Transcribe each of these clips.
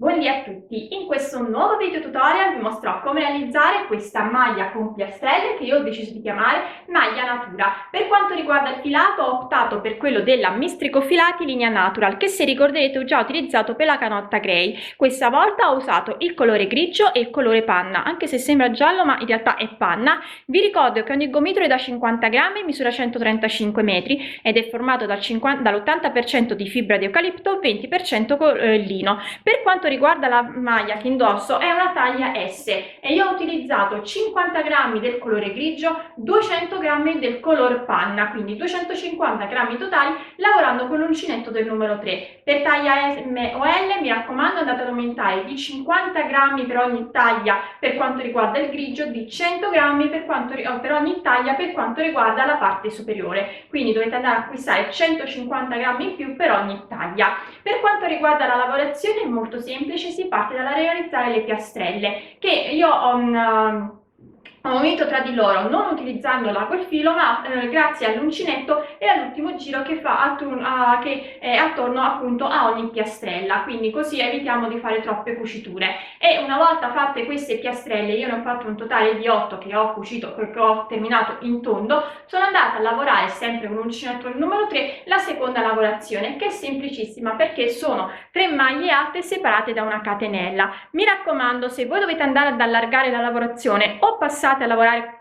Buongiorno a tutti, in questo nuovo video tutorial vi mostrerò come realizzare questa maglia con piastrelle che io ho deciso di chiamare maglia natura. Per quanto riguarda il filato ho optato per quello della Mistrico Filati linea Natural che, se ricorderete, ho già utilizzato per la canotta grey. Questa volta ho usato il colore grigio e il colore panna, anche se sembra giallo ma in realtà è panna. Vi ricordo che ogni gomitolo è da 50 grammi, misura 135 metri ed è formato dall'80% di fibra di eucalipto, 20% lino. Per quanto riguarda la maglia che indosso è una taglia S e io ho utilizzato 50 grammi del colore grigio, 200 grammi del color panna, quindi 250 grammi totali, lavorando con l'uncinetto del numero 3. Per taglia M o L mi raccomando andate ad aumentare di 50 grammi per ogni taglia per quanto riguarda il grigio, di 100 grammi per ogni taglia per quanto riguarda la parte superiore, quindi dovete andare a acquistare 150 grammi in più per ogni taglia. Per quanto riguarda la lavorazione è molto semplice, si parte dalla realizzare le piastrelle che io ho unito tra di loro, non utilizzandola col filo ma grazie all'uncinetto e all'ultimo giro che fa che è attorno appunto a ogni piastrella, quindi così evitiamo di fare troppe cuciture. E una volta fatte queste piastrelle, io ne ho fatto un totale di 8 che ho cucito, che ho terminato in tondo, sono andata a lavorare sempre con l'uncinetto del numero 3 la seconda lavorazione, che è semplicissima perché sono 3 maglie alte separate da una catenella. Mi raccomando, se voi dovete andare ad allargare la lavorazione o passate a lavorare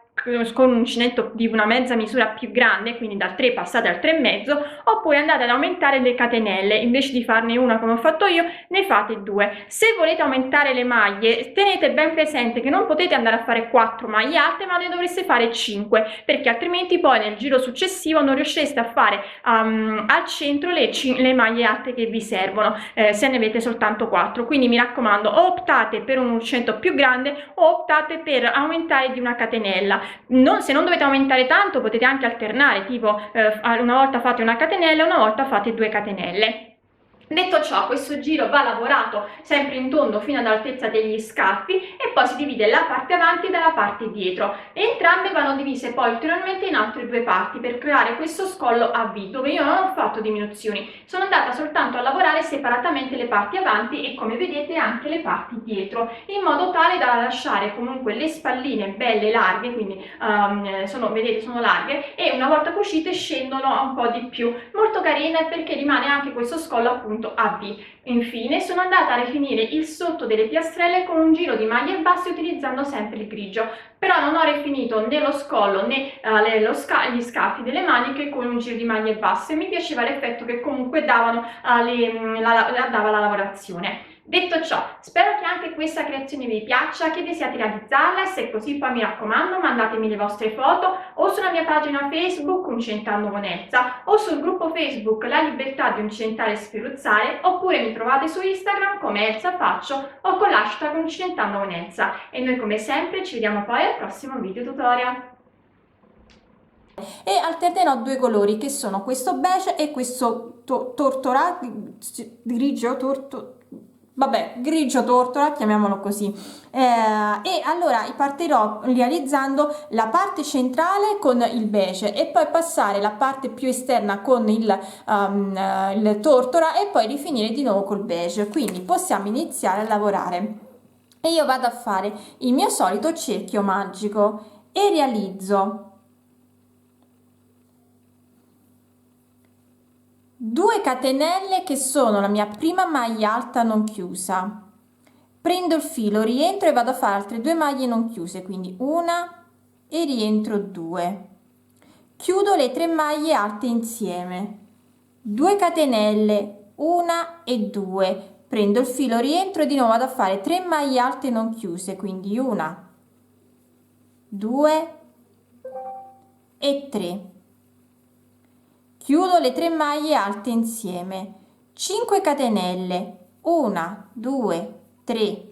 con un uncinetto di una mezza misura più grande, quindi dal 3 passate al 3,5, oppure andate ad aumentare le catenelle, invece di farne una come ho fatto io ne fate 2. Se volete aumentare le maglie tenete ben presente che non potete andare a fare 4 maglie alte ma ne dovreste fare 5, perché altrimenti poi nel giro successivo non riuscireste a fare al centro le maglie alte che vi servono se ne avete soltanto 4. Quindi mi raccomando, o optate per un uncinetto più grande o optate per aumentare di una catenella. Se non dovete aumentare tanto potete anche alternare, tipo una volta fate una catenella e una volta fate 2 catenelle. Detto ciò, questo giro va lavorato sempre in tondo fino all'altezza degli scalfi e poi si divide la parte avanti dalla parte dietro. Entrambe vanno divise poi ulteriormente in altre 2 parti per creare questo scollo a V, dove io non ho fatto diminuzioni, sono andata soltanto a lavorare separatamente le parti avanti e, come vedete, anche le parti dietro, in modo tale da lasciare comunque le spalline belle larghe, quindi vedete sono larghe e una volta cucite scendono un po' di più, molto carine perché rimane anche questo scollo appunto a V. Infine sono andata a rifinire il sotto delle piastrelle con un giro di maglie basse utilizzando sempre il grigio, però non ho rifinito né lo scollo né gli scalfi delle maniche con un giro di maglie basse. Mi piaceva l'effetto che comunque dava la lavorazione. Detto ciò, spero che anche questa creazione vi piaccia, che desiate realizzarla, e se è così poi mi raccomando mandatemi le vostre foto o sulla mia pagina Facebook Uncentando con Elsa o sul gruppo Facebook La Libertà di Uncentare e Sferruzzare, oppure mi trovate su Instagram come Elsa Faccio o con l'hashtag Uncentando con Elsa. E noi come sempre ci vediamo poi al prossimo video tutorial. E alternerò 2 colori che sono questo beige e questo grigio tortora, chiamiamolo così. E allora partirò realizzando la parte centrale con il beige e poi passare la parte più esterna con il tortora e poi rifinire di nuovo col beige. Quindi possiamo iniziare a lavorare. E io vado a fare il mio solito cerchio magico e realizzo 2 catenelle che sono la mia prima maglia alta non chiusa. Prendo il filo, rientro e vado a fare altre 2 maglie non chiuse, quindi una e rientro 2. Chiudo le 3 maglie alte insieme, 2 catenelle, una e 2. Prendo il filo, rientro e di nuovo vado a fare 3 maglie alte non chiuse, quindi una, 2 e 3. Chiudo le 3 maglie alte insieme, 5 catenelle, 1, 2, 3,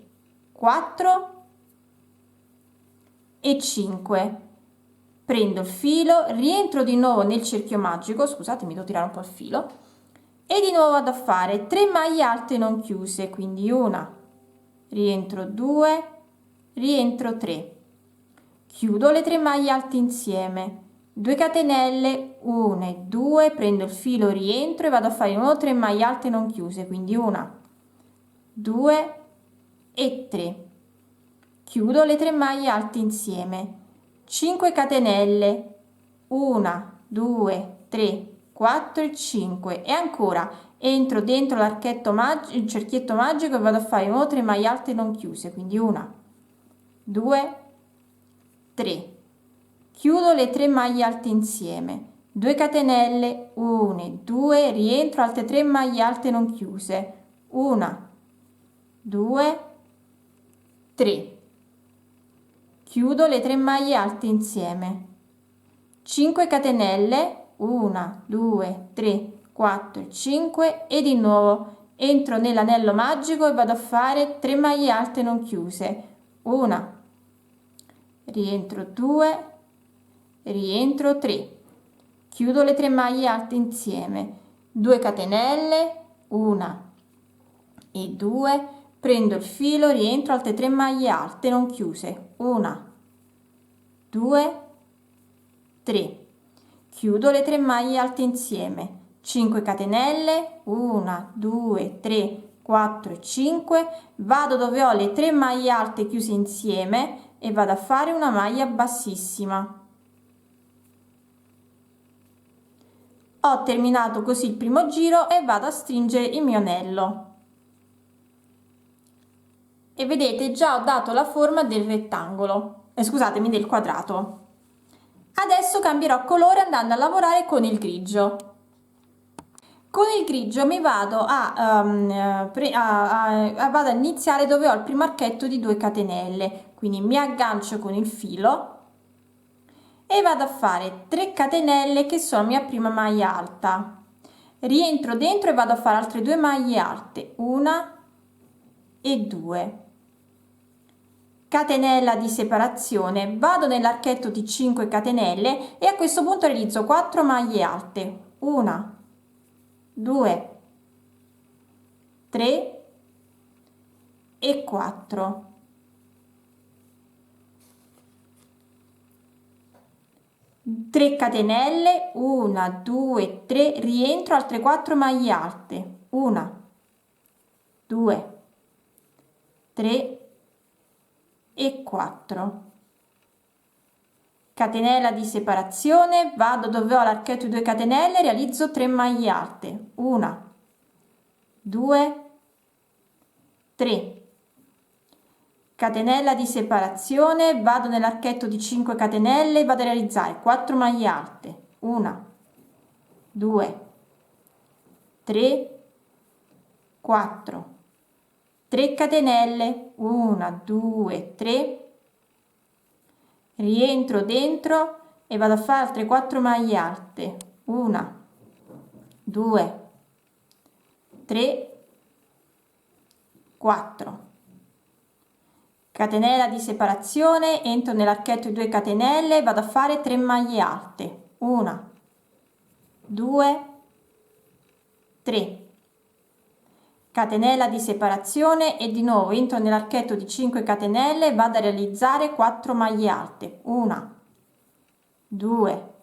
4 e 5. Prendo il filo, rientro di nuovo nel cerchio magico, scusatemi, devo tirare un po' il filo, e di nuovo vado a fare 3 maglie alte non chiuse, quindi una, rientro 2, rientro 3. Chiudo le 3 maglie alte insieme, 2 catenelle, 1 e 2, prendo il filo, rientro e vado a fare di nuovo 3 maglie alte non chiuse, quindi una, 2 e 3. Chiudo le 3 maglie alte insieme, 5 catenelle, 1, 2, 3, 4 e 5 e ancora entro dentro l'archetto magico, il cerchietto magico e vado a fare nuovo 3 maglie alte non chiuse, quindi 1, 2, 3. Chiudo le 3 maglie alte insieme, 2 catenelle, 1, 2, rientro altre 3 maglie alte non chiuse, 1, 2, 3. Chiudo le 3 maglie alte insieme, 5 catenelle, 1, 2, 3, 4, 5 e di nuovo entro nell'anello magico e vado a fare 3 maglie alte non chiuse, 1, rientro 2, rientro 3, chiudo le 3 maglie alte insieme, 2 catenelle, 1 e 2, prendo il filo, rientro altre 3 maglie alte non chiuse, 1, 2, 3, chiudo le 3 maglie alte insieme, 5 catenelle, 1, 2, 3, 4, 5, vado dove ho le 3 maglie alte chiuse insieme e vado a fare una maglia bassissima. Ho terminato così il primo giro e vado a stringere il mio anello. E vedete, già ho dato la forma del rettangolo, scusatemi, del quadrato. Adesso cambierò colore andando a lavorare con il grigio. Con il grigio mi vado vado a iniziare dove ho il primo archetto di 2 catenelle, quindi mi aggancio con il filo e vado a fare 3 catenelle che sono la mia prima maglia alta, rientro dentro e vado a fare altre 2 maglie alte, 1 e 2, catenella di separazione, vado nell'archetto di 5 catenelle e a questo punto realizzo 4 maglie alte, 1, 2, 3 e 4. 3 catenelle, 1, 2, 3, rientro altre 4 maglie alte, 1, 2, 3 e 4. Catenella di separazione, vado dove ho l'archetto di 2 catenelle, realizzo 3 maglie alte, 1, 2, 3. Catenella di separazione, vado nell'archetto di 5 catenelle, vado a realizzare 4 maglie alte, 1, 2, 3, 4, 3 catenelle, 1, 2, 3, rientro dentro e vado a fare altre 4 maglie alte, 1, 2, 3, 4. Catenella di separazione, entro nell'archetto di 2 catenelle, vado a fare 3 maglie alte, 1, 2, 3. Catenella di separazione e di nuovo entro nell'archetto di 5 catenelle e vado a realizzare 4 maglie alte, 1, 2,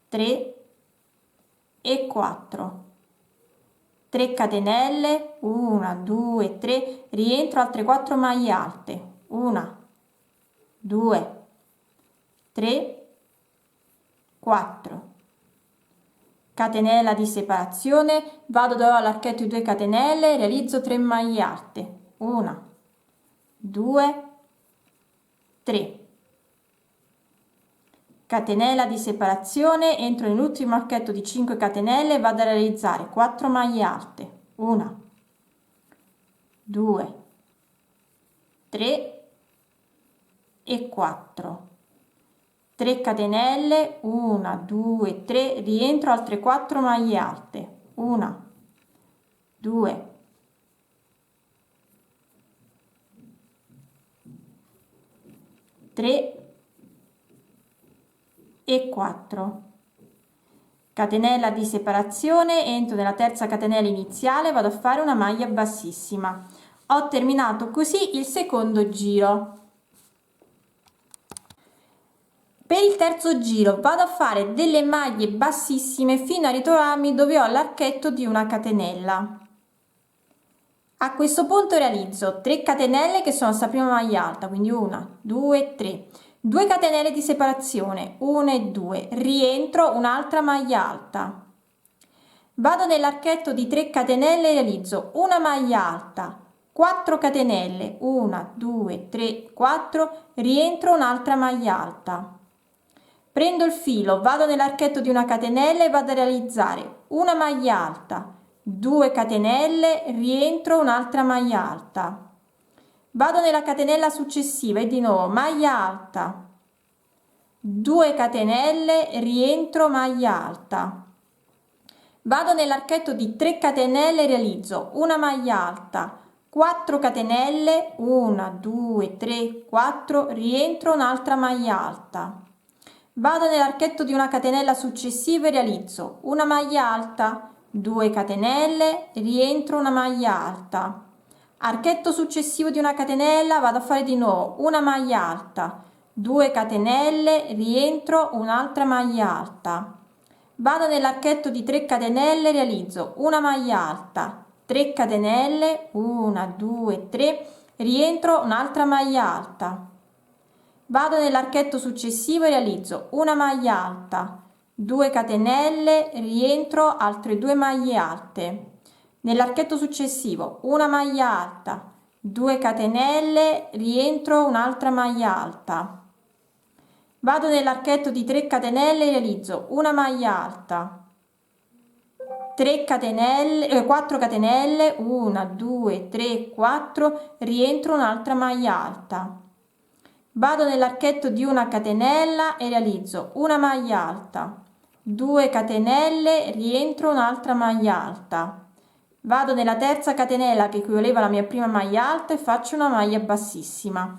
3 e 4. 3 catenelle, 1, 2, 3, rientro altre 4 maglie alte, 1, 2, 3, 4. Catenella di separazione, vado dove ho l'archetto di 2 catenelle, realizzo 3 maglie alte, 1, 2, 3. Catenella di separazione, entro nell'ultimo archetto di 5 catenelle e vado a realizzare 4 maglie alte, 1, 2, 3 e 4. 3 catenelle, 1, 2, 3, rientro altre 4 maglie alte, 1, 2, 3 e 4. Catenella di separazione, entro nella terza catenella iniziale, vado a fare una maglia bassissima. Ho terminato così il secondo giro. Per il terzo giro vado a fare delle maglie bassissime fino a ritrovarmi dove ho l'archetto di una catenella. A questo punto realizzo 3 catenelle che sono sta prima maglia alta, quindi 1, 2, 3, 2 catenelle di separazione, 1 e 2, rientro un'altra maglia alta, vado nell'archetto di 3 catenelle e realizzo una maglia alta, 4 catenelle, 1, 2, 3, 4, rientro un'altra maglia alta, prendo il filo, vado nell'archetto di una catenella e vado a realizzare una maglia alta, 2 catenelle, rientro un'altra maglia alta, vado nella catenella successiva e di nuovo maglia alta, 2 catenelle, rientro maglia alta, vado nell'archetto di 3 catenelle e realizzo una maglia alta, 4 catenelle, 1, 2, 3, 4, rientro un'altra maglia alta, vado nell'archetto di una catenella successiva e realizzo una maglia alta, 2 catenelle, rientro una maglia alta, archetto successivo di una catenella, vado a fare di nuovo una maglia alta, 2 catenelle, rientro un'altra maglia alta, vado nell'archetto di 3 catenelle, realizzo una maglia alta, 3 catenelle, 1, 2, 3, rientro un'altra maglia alta, vado nell'archetto successivo e realizzo una maglia alta, 2 catenelle, rientro altre 2 maglie alte, nell'archetto successivo una maglia alta, 2 catenelle, rientro un'altra maglia alta, vado nell'archetto di 3 catenelle e realizzo una maglia alta, 3 catenelle, 4 catenelle, 1, 2, 3, 4, rientro un'altra maglia alta, vado nell'archetto di una catenella e realizzo una maglia alta, 2 catenelle, rientro un'altra maglia alta, vado nella terza catenella che equivaleva alla mia prima maglia alta e faccio una maglia bassissima.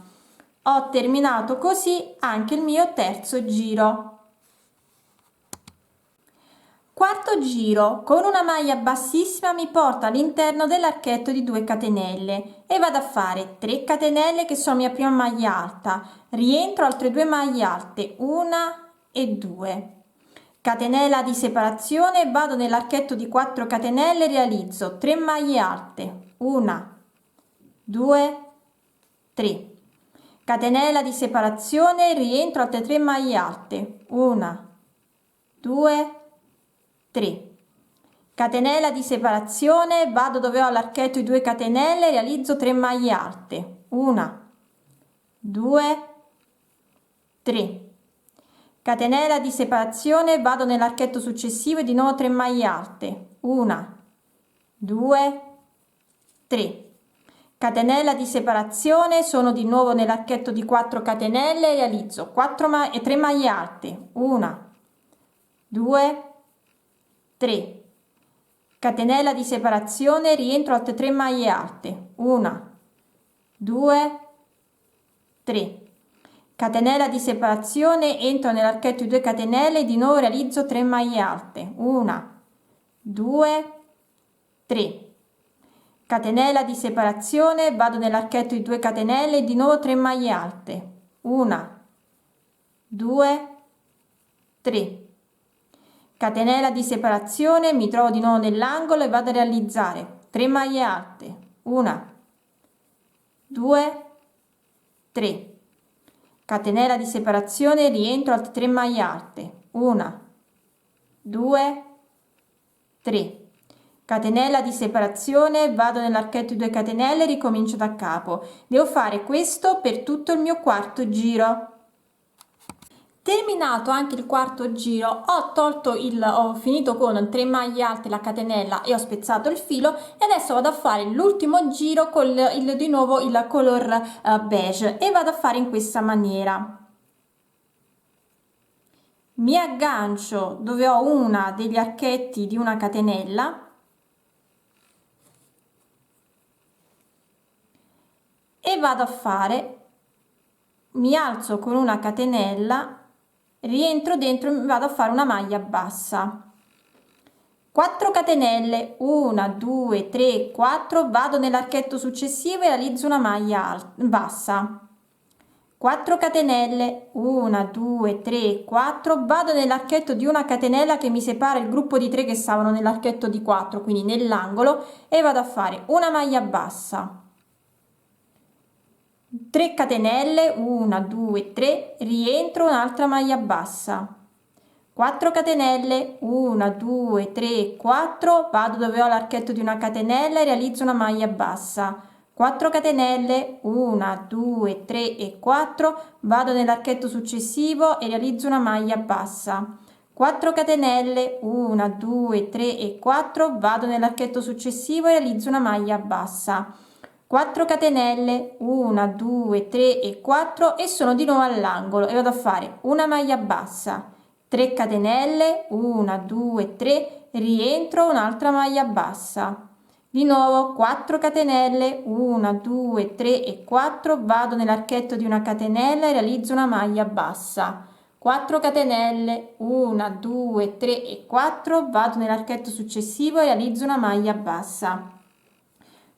Ho terminato così anche il mio terzo giro. Quarto giro, con una maglia bassissima mi porto all'interno dell'archetto di 2 catenelle e vado a fare 3 catenelle che sono la mia prima maglia alta, rientro altre 2 maglie alte, 1 e 2, catenella di separazione e vado nell'archetto di 4 catenelle e realizzo 3 maglie alte, 1, 2, 3, catenella di separazione, rientro altre 3 maglie alte, 1, 2, 3, catenella di separazione, vado dove ho l'archetto di 2 catenelle, realizzo 3 maglie alte, 1, 2, 3, catenella di separazione, vado nell'archetto successivo e di nuovo 3 maglie alte, 1, 2, 3, catenella di separazione, sono di nuovo nell'archetto di 4 catenelle e realizzo 3 maglie alte, 1, 2, 3, catenella di separazione, rientro altre 3 maglie alte, 1, 2, 3, catenella di separazione, entro nell'archetto di 2 catenelle e di nuovo realizzo 3 maglie alte, 1, 2, 3, catenella di separazione, vado nell'archetto di 2 catenelle e di nuovo 3 maglie alte, 1, 2, 3, catenella di separazione, mi trovo di nuovo nell'angolo e vado a realizzare 3 maglie alte, 1, 2, 3, catenella di separazione, rientro altre 3 maglie alte, 1, 2, 3, catenella di separazione, vado nell'archetto di 2 catenelle, ricomincio da capo. Devo fare questo per tutto il mio quarto giro. Terminato anche il quarto giro, ho finito con 3 maglie alte la catenella e ho spezzato il filo e adesso vado a fare l'ultimo giro con di nuovo il color beige e vado a fare in questa maniera. Mi aggancio dove ho una degli archetti di una catenella e vado a fare, mi alzo con una catenella, rientro dentro e vado a fare una maglia bassa, 4 catenelle, 1, 2, 3, 4, vado nell'archetto successivo e realizzo una maglia bassa, 4 catenelle, 1, 2, 3, 4, vado nell'archetto di una catenella che mi separa il gruppo di 3 che stavano nell'archetto di 4, quindi nell'angolo, e vado a fare una maglia bassa, 3 catenelle, 1, 2, 3, rientro, un'altra maglia bassa, 4 catenelle, 1, 2, 3, 4, vado dove ho l'archetto di una catenella e realizzo una maglia bassa, 4 catenelle, 1, 2, 3 e 4, vado nell'archetto successivo e realizzo una maglia bassa, 4 catenelle, 1, 2, 3 e 4, vado nell'archetto successivo e realizzo una maglia bassa, 4 catenelle, 1, 2, 3 e 4 e sono di nuovo all'angolo e vado a fare una maglia bassa, 3 catenelle, 1, 2, 3, rientro, un'altra maglia bassa, di nuovo 4 catenelle, 1, 2, 3 e 4, vado nell'archetto di una catenella e realizzo una maglia bassa, 4 catenelle, 1, 2, 3 e 4, vado nell'archetto successivo e realizzo una maglia bassa,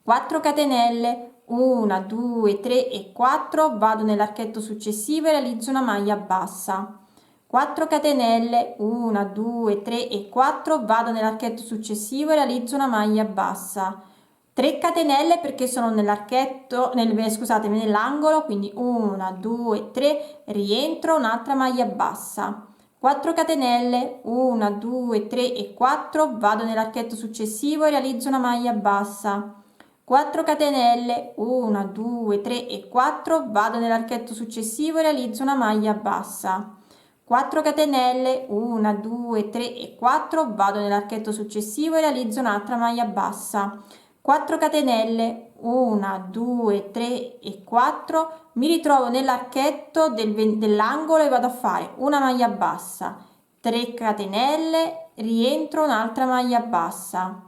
4 catenelle, 1, 2, 3 e 4, vado nell'archetto successivo e realizzo una maglia bassa, 4 catenelle, 1, 2, 3 e 4, vado nell'archetto successivo e realizzo una maglia bassa, 3 catenelle perché sono nell'archetto, nell'angolo, quindi 1, 2, 3, rientro, un'altra maglia bassa, 4 catenelle, 1, 2, 3 e 4, vado nell'archetto successivo e realizzo una maglia bassa, 4 catenelle, 1, 2, 3 e 4, vado nell'archetto successivo e realizzo una maglia bassa, 4 catenelle, 1, 2, 3 e 4, vado nell'archetto successivo e realizzo un'altra maglia bassa, 4 catenelle, 1, 2, 3 e 4, mi ritrovo nell'archetto dell'angolo e vado a fare una maglia bassa, 3 catenelle, rientro, un'altra maglia bassa,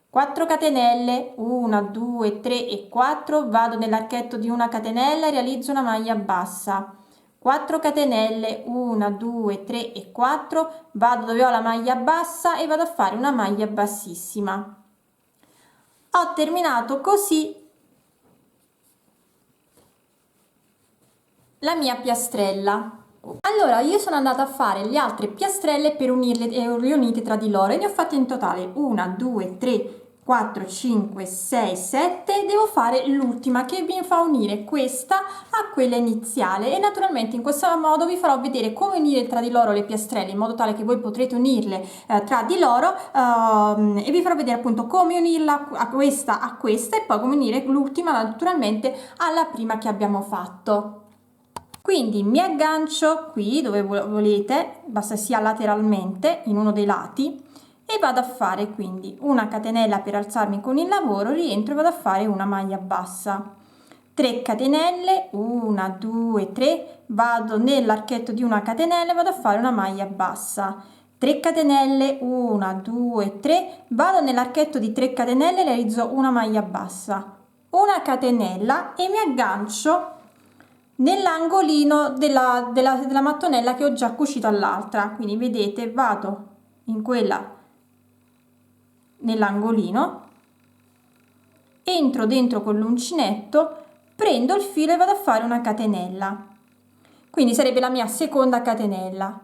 4 catenelle, 1, 2, 3 e 4, vado nell'archetto di una catenella e realizzo una maglia bassa, 4 catenelle, 1, 2, 3 e 4, vado dove ho la maglia bassa e vado a fare una maglia bassissima. Ho terminato così la mia piastrella. Allora io sono andata a fare le altre piastrelle per unirle e riunite tra di loro e ne ho fatte in totale 1, 2, 3, 4, 5, 6, 7, devo fare l'ultima che mi fa unire questa a quella iniziale e naturalmente in questo modo vi farò vedere come unire tra di loro le piastrelle in modo tale che voi potrete unirle tra di loro e vi farò vedere appunto come unirla a questa e poi come unire l'ultima naturalmente alla prima che abbiamo fatto. Quindi mi aggancio qui dove volete, basta sia lateralmente in uno dei lati e vado a fare quindi una catenella per alzarmi con il lavoro, rientro e vado a fare una maglia bassa, 3 catenelle, 1, 2, 3, vado nell'archetto di una catenella e vado a fare una maglia bassa, 3 catenelle, 1, 2, 3, vado nell'archetto di 3 catenelle e realizzo una maglia bassa, una catenella e mi aggancio nell'angolino della mattonella che ho già cucito all'altra, quindi vedete vado in quella nell'angolino, entro dentro con l'uncinetto, prendo il filo e vado a fare una catenella, quindi sarebbe la mia seconda catenella,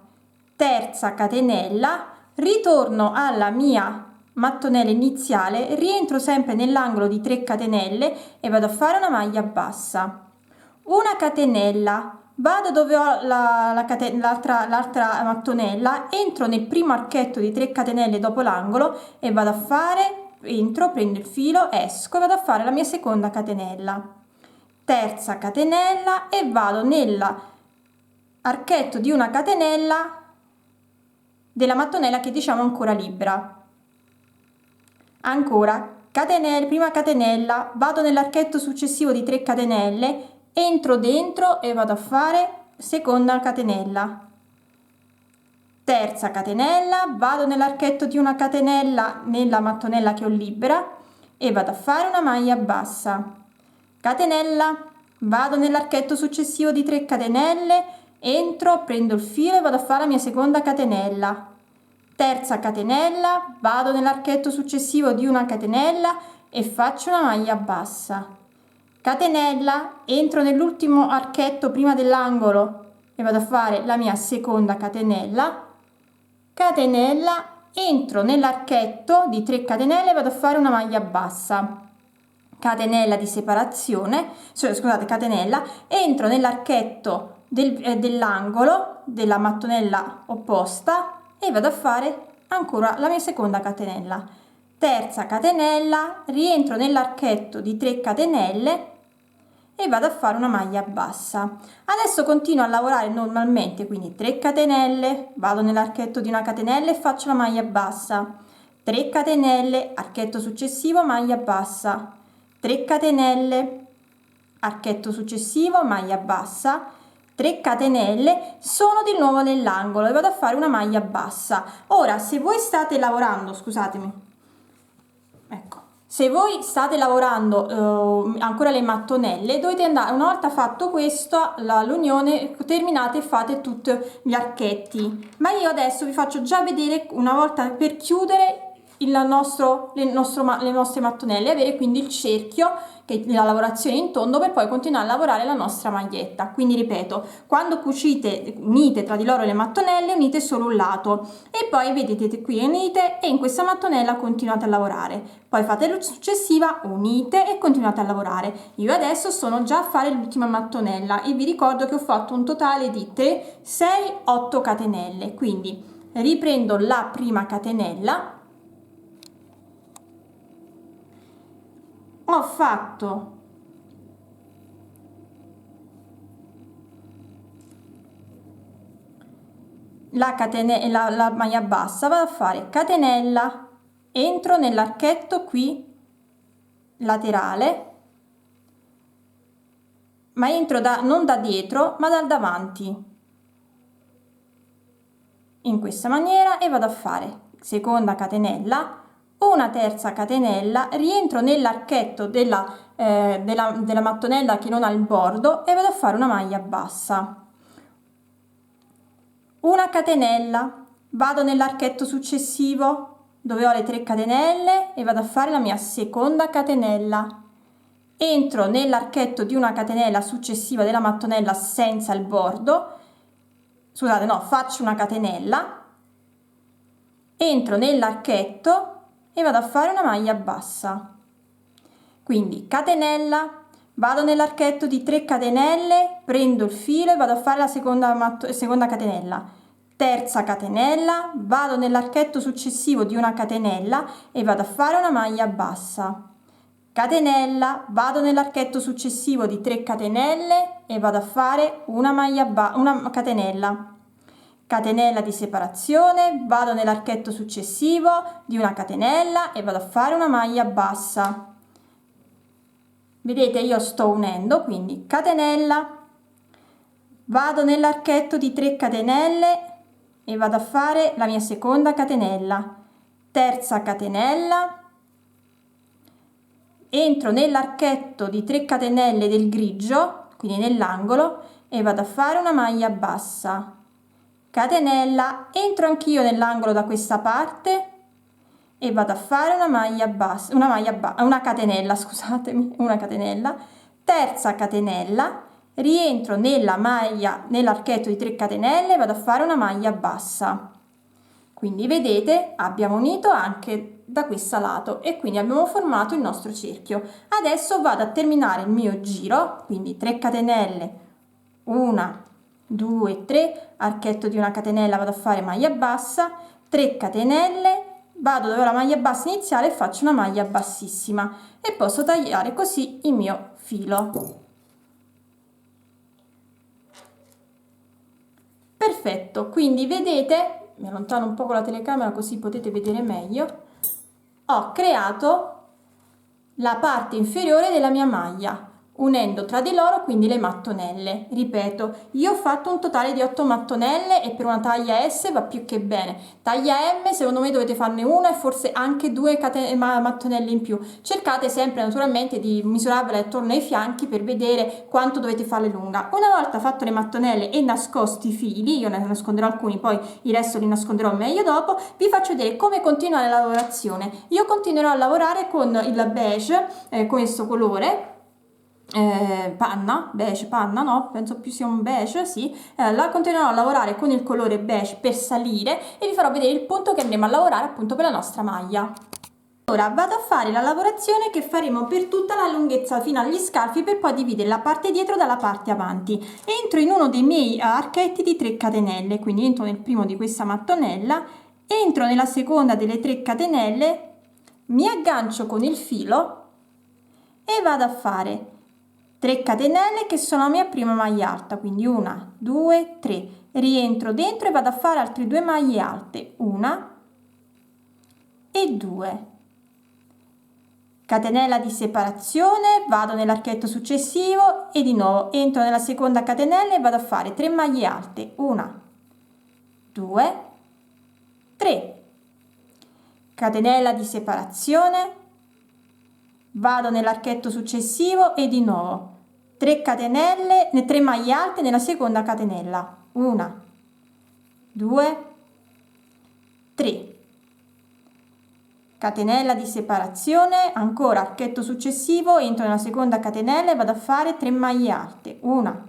terza catenella, ritorno alla mia mattonella iniziale, rientro sempre nell'angolo di 3 catenelle e vado a fare una maglia bassa, una catenella, vado dove ho l'altra mattonella, entro nel primo archetto di 3 catenelle dopo l'angolo e vado a fare, entro, prendo il filo, esco e vado a fare la mia seconda catenella, terza catenella e vado nell'archetto di una catenella della mattonella che diciamo ancora libera, ancora catenella, prima catenella, vado nell'archetto successivo di 3 catenelle, entro dentro e vado a fare seconda catenella, terza catenella, vado nell'archetto di una catenella nella mattonella che ho libera e vado a fare una maglia bassa, catenella, vado nell'archetto successivo di 3 catenelle, entro, prendo il filo e vado a fare la mia seconda catenella, terza catenella, vado nell'archetto successivo di una catenella e faccio una maglia bassa, catenella, entro nell'ultimo archetto prima dell'angolo e vado a fare la mia seconda catenella, catenella, entro nell'archetto di 3 catenelle e vado a fare una maglia bassa, catenella di separazione, scusate, catenella, entro nell'archetto dell'angolo della mattonella opposta e vado a fare ancora la mia seconda catenella, terza catenella, rientro nell'archetto di 3 catenelle e vado a fare una maglia bassa. Adesso continuo a lavorare normalmente, quindi 3 catenelle, vado nell'archetto di una catenella e faccio la maglia bassa, 3 catenelle, archetto successivo, maglia bassa, 3 catenelle, archetto successivo, maglia bassa, 3 catenelle, sono di nuovo nell'angolo e vado a fare una maglia bassa. Ora, se voi state lavorando, scusatemi, ecco, se voi state lavorando ancora le mattonelle, dovete andare, una volta fatto questo, l'unione, terminate e fate tutti gli archetti. Ma io adesso vi faccio già vedere, una volta per chiudere le nostre mattonelle, avere quindi il cerchio, che è la lavorazione in tondo, per poi continuare a lavorare la nostra maglietta. Quindi ripeto, quando cucite, unite tra di loro le mattonelle, unite solo un lato e poi vedete qui unite e in questa mattonella continuate a lavorare, poi fate la successiva, unite e continuate a lavorare. Io adesso sono già a fare l'ultima mattonella e vi ricordo che ho fatto un totale di 3, 6, 8 catenelle, quindi riprendo la prima catenella, ho fatto la maglia bassa, vado a fare catenella, entro nell'archetto qui laterale, ma entro non da dietro ma dal davanti, in questa maniera, e vado a fare seconda catenella, una terza catenella, rientro nell'archetto della mattonella che non ha il bordo e vado a fare una maglia bassa, una catenella, vado nell'archetto successivo dove ho le 3 catenelle e vado a fare la mia seconda catenella, entro nell'archetto di una catenella successiva della mattonella senza il bordo, scusate, no, faccio una catenella, entro nell'archetto e vado a fare una maglia bassa, quindi catenella, vado nell'archetto di 3 catenelle, prendo il filo e vado a fare la seconda catenella, terza catenella, vado nell'archetto successivo di una catenella e vado a fare una maglia bassa, catenella, vado nell'archetto successivo di 3 catenelle e vado a fare una catenella, catenella di separazione, vado nell'archetto successivo di una catenella e vado a fare una maglia bassa. Vedete, io sto unendo, quindi catenella, vado nell'archetto di 3 catenelle e vado a fare la mia seconda catenella, terza catenella, entro nell'archetto di 3 catenelle del grigio, quindi nell'angolo, e vado a fare una maglia bassa, catenella, entro anch'io nell'angolo da questa parte e vado a fare una maglia bassa, una catenella, scusatemi, una catenella, terza catenella, rientro nella maglia, nell'archetto di 3 catenelle e vado a fare una maglia bassa. Quindi vedete, abbiamo unito anche da questo lato e quindi abbiamo formato il nostro cerchio. Adesso vado a terminare il mio giro, quindi 3 catenelle, 1, 2, 3, archetto di una catenella, vado a fare maglia bassa, 3 catenelle, vado dove ho la maglia bassa iniziale e faccio una maglia bassissima e posso tagliare così il mio filo. Perfetto, quindi vedete, mi allontano un po' con la telecamera così potete vedere meglio, ho creato la parte inferiore della mia maglia unendo tra di loro quindi le mattonelle. Ripeto, io ho fatto un totale di 8 mattonelle e per una taglia S va più che bene. Taglia M secondo me dovete farne una e forse anche 2 mattonelle in più. Cercate sempre naturalmente di misurarvela attorno ai fianchi per vedere quanto dovete farle lunga. Una volta fatto le mattonelle e nascosti i fili, io ne nasconderò alcuni, poi il resto li nasconderò meglio dopo, vi faccio vedere come continuare la lavorazione. Io continuerò a lavorare con il beige, questo colore, panna, beige, panna, no, penso più sia un beige, sì, la continuerò a lavorare con il colore beige per salire e vi farò vedere il punto che andremo a lavorare appunto per la nostra maglia. Ora vado a fare la lavorazione che faremo per tutta la lunghezza fino agli scalfi per poi dividere la parte dietro dalla parte avanti. Entro in uno dei miei archetti di 3 catenelle, quindi entro nel primo di questa mattonella, entro nella seconda delle 3 catenelle, mi aggancio con il filo e vado a fare 3 catenelle che sono la mia prima maglia alta, quindi 1, 2, 3, rientro dentro e vado a fare altre 2 maglie alte, 1 e 2, catenella di separazione, vado nell'archetto successivo e di nuovo entro nella seconda catenella e vado a fare 3 maglie alte, 1, 2, 3, catenella di separazione, vado nell'archetto successivo e di nuovo 3 catenelle, 3 maglie alte nella seconda catenella, 1, 2, 3, catenella di separazione, ancora archetto successivo, entro nella seconda catenella e vado a fare 3 maglie alte, 1,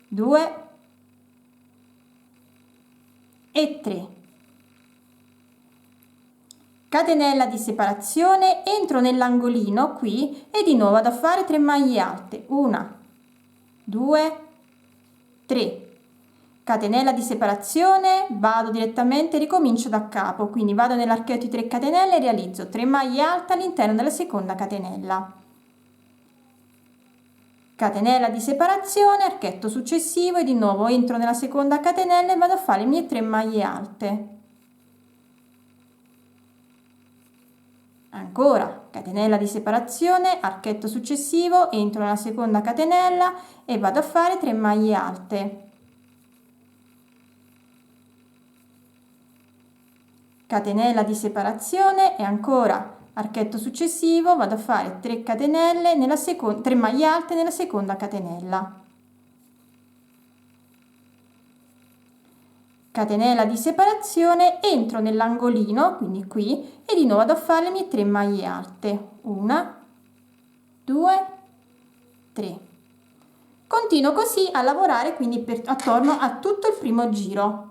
2 e 3. Catenella di separazione, entro nell'angolino qui e di nuovo vado a fare 3 maglie alte, 1, 2, 3, catenella di separazione, vado direttamente, ricomincio da capo, quindi vado nell'archetto di 3 catenelle e realizzo 3 maglie alte all'interno della seconda catenella, catenella di separazione, archetto successivo e di nuovo entro nella seconda catenella e vado a fare le mie 3 maglie alte. Ancora catenella di separazione, archetto successivo, entro nella seconda catenella e vado a fare 3 maglie alte, catenella di separazione e ancora archetto successivo, vado a fare 3 catenelle nella seconda, 3 maglie alte nella seconda catenella, catenella di separazione, entro nell'angolino, quindi qui, e di nuovo vado a fare le mie 3 maglie alte, 1, 2, 3. Continuo così a lavorare quindi attorno a tutto il primo giro.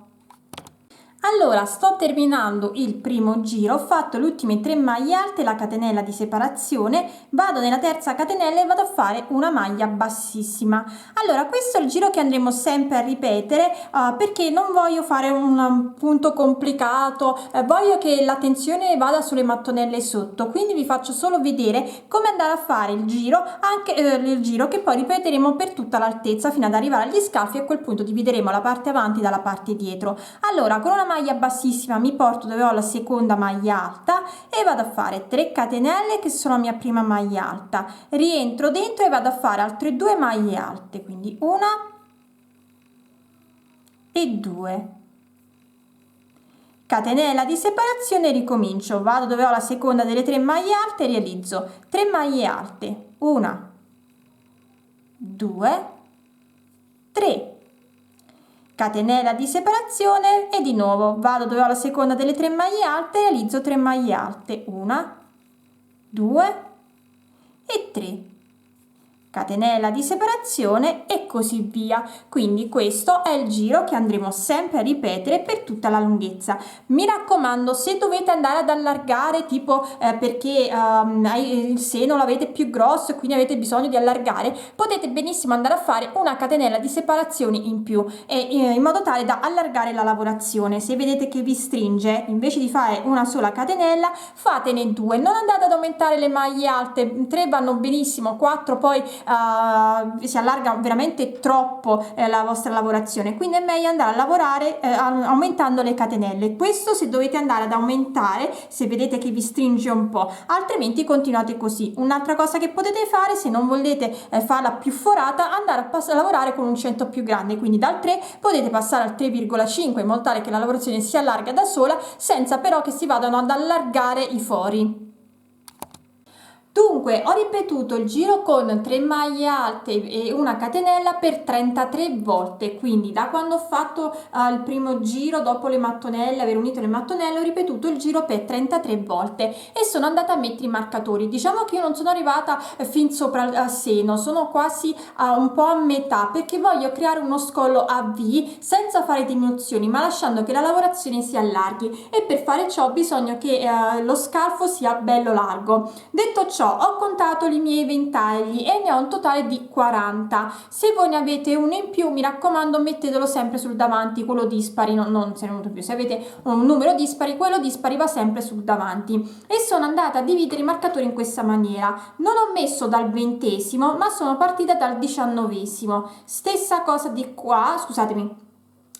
Allora sto terminando il primo giro, ho fatto le ultime 3 maglie alte, la catenella di separazione, vado nella terza catenella e vado a fare una maglia bassissima. Allora questo è il giro che andremo sempre a ripetere perché non voglio fare un punto complicato, voglio che l'attenzione vada sulle mattonelle sotto, quindi vi faccio solo vedere come andare a fare il giro, anche il giro che poi ripeteremo per tutta l'altezza fino ad arrivare agli scalfi e a quel punto divideremo la parte avanti dalla parte dietro. Allora con una maglia bassissima mi porto dove ho la seconda maglia alta e vado a fare 3 catenelle che sono la mia prima maglia alta, rientro dentro e vado a fare altre 2 maglie alte, quindi 1 e 2, catenella di separazione, ricomincio, vado dove ho la seconda delle 3 maglie alte, realizzo 3 maglie alte, 1, 2, 3, catenella di separazione e di nuovo vado dove ho la seconda delle 3 maglie alte, realizzo 3 maglie alte, 1, 2 e 3, catenella di separazione e così via. Quindi questo è il giro che andremo sempre a ripetere per tutta la lunghezza. Mi raccomando, se dovete andare ad allargare tipo perché il seno l'avete più grosso e quindi avete bisogno di allargare, potete benissimo andare a fare una catenella di separazione in più in modo tale da allargare la lavorazione. Se vedete che vi stringe, invece di fare una sola catenella fatene 2, non andate ad aumentare le maglie alte, 3 vanno benissimo, 4 poi si allarga veramente troppo la vostra lavorazione, quindi è meglio andare a lavorare aumentando le catenelle. Questo se dovete andare ad aumentare, se vedete che vi stringe un po', altrimenti continuate così. Un'altra cosa che potete fare, se non volete farla più forata, andare a lavorare con un centro più grande, quindi dal 3 potete passare al 3,5 in modo tale che la lavorazione si allarga da sola senza però che si vadano ad allargare i fori. Dunque ho ripetuto il giro con 3 maglie alte e una catenella per 33 volte, quindi da quando ho fatto il primo giro dopo le mattonelle, aver unito le mattonelle, ho ripetuto il giro per 33 volte e sono andata a mettere i marcatori. Diciamo che io non sono arrivata fin sopra al seno, sono quasi un po' a metà, perché voglio creare uno scollo a V senza fare diminuzioni ma lasciando che la lavorazione si allarghi, e per fare ciò ho bisogno che lo scalfo sia bello largo. Detto ciò, ho contato i miei ventagli e ne ho un totale di 40. Se voi ne avete uno in più, mi raccomando, mettetelo sempre sul davanti, quello dispari, non se ne è venuto più. Se avete un numero dispari, quello dispari va sempre sul davanti. E sono andata a dividere i marcatori in questa maniera. Non ho messo dal 20°, ma sono partita dal 19°. Stessa cosa di qua, scusatemi.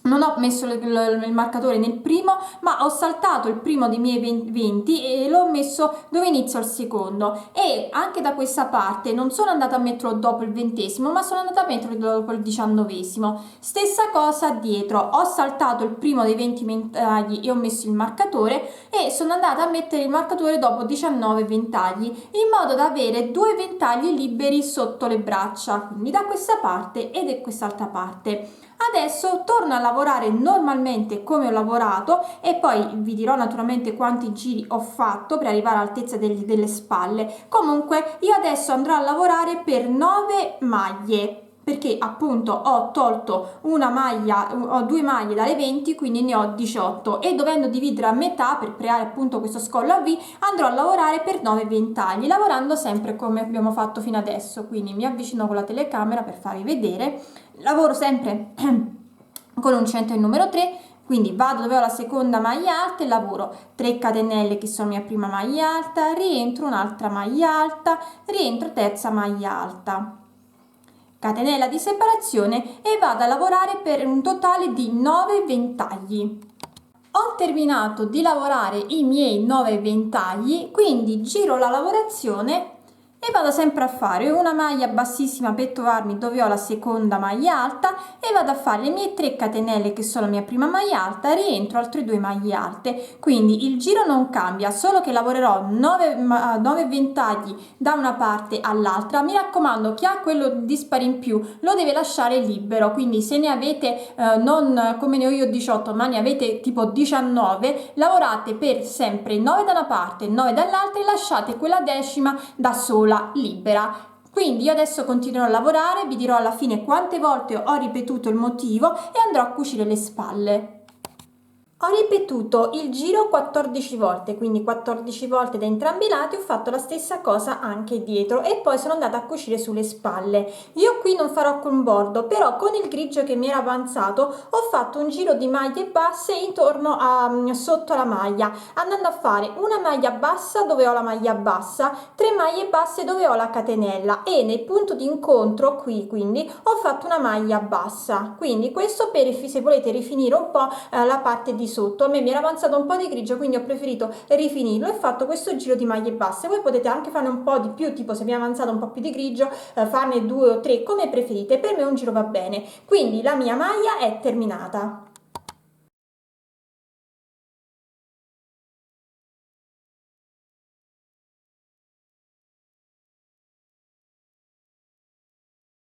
Non ho messo il marcatore nel primo, ma ho saltato il primo dei miei 20 e l'ho messo dove inizio il secondo. E anche da questa parte non sono andata a metterlo dopo il 20°, ma sono andata a metterlo dopo il 19°. Stessa cosa dietro, ho saltato il primo dei 20 ventagli e ho messo il marcatore, e sono andata a mettere il marcatore dopo 19 ventagli, in modo da avere 2 ventagli liberi sotto le braccia, quindi da questa parte e da quest'altra parte. Adesso torno a lavorare normalmente come ho lavorato, e poi vi dirò naturalmente quanti giri ho fatto per arrivare all'altezza delle spalle. Comunque io adesso andrò a lavorare per 9 maglie, perché appunto ho tolto una maglia, ho 2 maglie dalle 20, quindi ne ho 18, e dovendo dividere a metà per creare appunto questo scollo a V, andrò a lavorare per 9 ventagli, lavorando sempre come abbiamo fatto fino adesso. Quindi mi avvicino con la telecamera per farvi vedere. Lavoro sempre con uncinetto il numero 3, quindi vado dove ho la seconda maglia alta e lavoro 3 catenelle che sono mia prima maglia alta, rientro un'altra maglia alta, rientro terza maglia alta, catenella di separazione, e vado a lavorare per un totale di 9 ventagli. Ho terminato di lavorare i miei 9 ventagli, quindi giro la lavorazione e vado sempre a fare una maglia bassissima per trovarmi dove ho la seconda maglia alta, e vado a fare le mie 3 catenelle che sono la mia prima maglia alta, rientro altre 2 maglie alte. Quindi il giro non cambia, solo che lavorerò 9 ventagli da una parte all'altra. Mi raccomando, chi ha quello dispari in più lo deve lasciare libero, quindi se ne avete non come ne ho io 18 ma ne avete tipo 19, lavorate per sempre 9 da una parte, 9 dall'altra, e lasciate quella decima da sola libera. Quindi io adesso continuerò a lavorare, vi dirò alla fine quante volte ho ripetuto il motivo e andrò a cucire le spalle. Ho ripetuto il giro 14 volte, quindi 14 volte da entrambi i lati. Ho fatto la stessa cosa anche dietro e poi sono andata a cucire sulle spalle. Io qui non farò con bordo, però con il grigio che mi era avanzato ho fatto un giro di maglie basse intorno a sotto la maglia, andando a fare una maglia bassa dove ho la maglia bassa, 3 maglie basse dove ho la catenella, e nel punto di incontro qui quindi ho fatto una maglia bassa. Quindi questo per se volete rifinire un po' la parte di sotto. A me mi era avanzato un po' di grigio, quindi ho preferito rifinirlo e ho fatto questo giro di maglie basse. Voi potete anche farne un po' di più, tipo se vi è avanzato un po' più di grigio, farne 2 o 3 come preferite. Per me un giro va bene. Quindi la mia maglia è terminata.